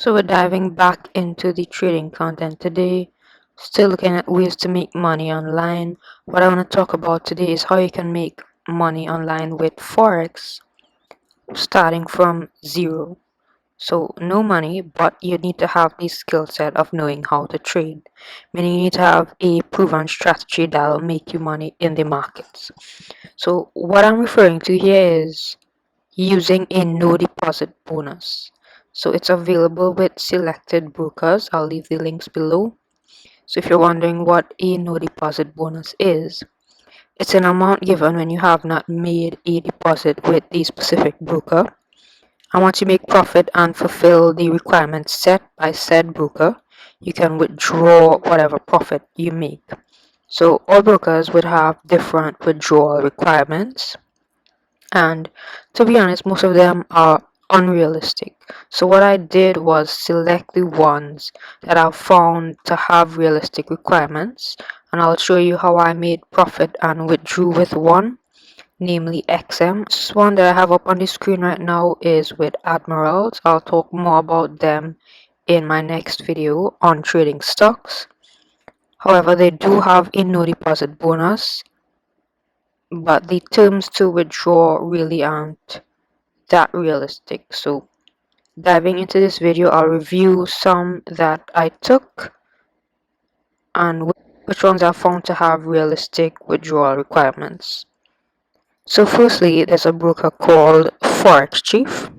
So we're diving back into the trading content today, still looking at ways to make money online. What I want to talk about today is how you can make money online with Forex starting from zero. So no money, but you need to have the skill set of knowing how to trade. Meaning you need to have a proven strategy that'll make you money in the markets. So what I'm referring to here is using a no deposit bonus. So it's available with selected brokers. I'll leave the links below. So if you're wondering what a no deposit bonus is, it's an amount given when you have not made a deposit with the specific broker. And once you make profit and fulfill the requirements set by said broker, you can withdraw whatever profit you make. So all brokers would have different withdrawal requirements. And to be honest, most of them are unrealistic. So what I did was select the ones that I found to have realistic requirements, and I'll show you how I made profit and withdrew with one, namely XM. This one that I have up on the screen right now is with Admirals. I'll talk more about them in my next video on trading stocks. However, they do have a no deposit bonus, but the terms to withdraw really aren't that realistic. So diving into this video, I'll review some that I took and which ones I found to have realistic withdrawal requirements. So firstly, there's a broker called Forex Chief.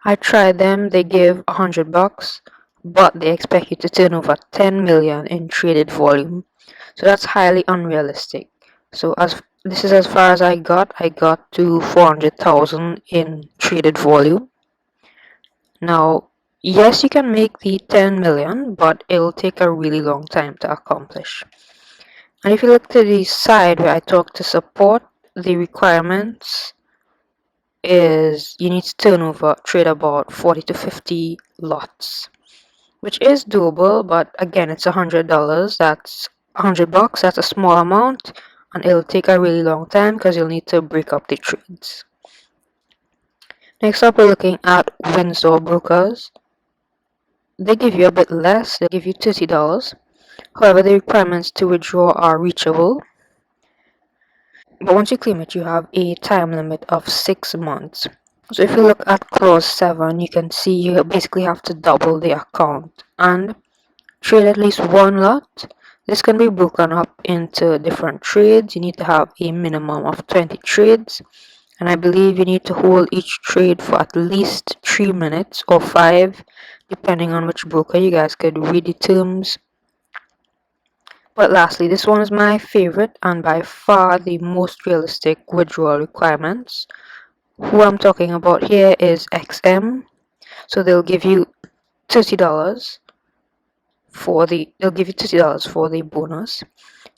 I tried them. They give $100, but they expect you to turn over 10 million in traded volume. So that's highly unrealistic. So as this is as far as I got to 400,000 in traded volume. Now, yes, you can make the 10 million, but it'll take a really long time to accomplish. And if you look to the side where I talk to support, the requirements is you need to trade about 40 to 50 lots, which is doable, but again, it's $100. That's $100. That's a small amount, and it'll take a really long time because you'll need to break up the trades. Next up, we're looking at Windsor brokers. They give you a bit less, they give you $30. However, the requirements to withdraw are reachable. But once you claim it, you have a time limit of 6 months. So if you look at clause 7, you can see you basically have to double the account and trade at least one lot. This can be broken up into different trades. You need to have a minimum of 20 trades. And I believe you need to hold each trade for at least 3 minutes or 5, depending on which broker. You guys could read the terms. But lastly, this one is my favorite and by far the most realistic withdrawal requirements. Who I'm talking about here is XM. So they'll give you $30 for the bonus.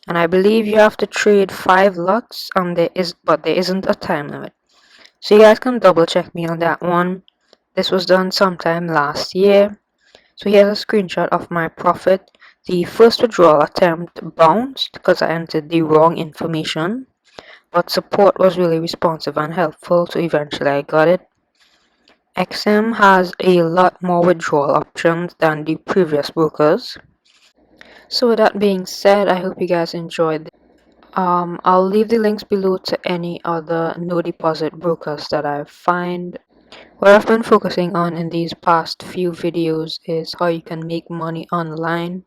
And I believe you have to trade 5 lots and there isn't a time limit. So you guys can double check me on that one. This was done sometime last year. So here's a screenshot of my profit. The first withdrawal attempt bounced because I entered the wrong information, but support was really responsive and helpful, so eventually I got it. XM has a lot more withdrawal options than the previous brokers. So with that being said, I hope you guys enjoyed. I'll leave the links below to any other no deposit brokers that I find. What I've been focusing on in these past few videos is how you can make money online.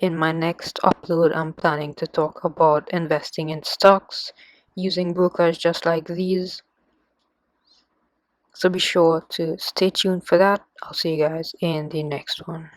In my next upload, I'm planning to talk about investing in stocks using brokers just like these. So be sure to stay tuned for that. I'll see you guys in the next one.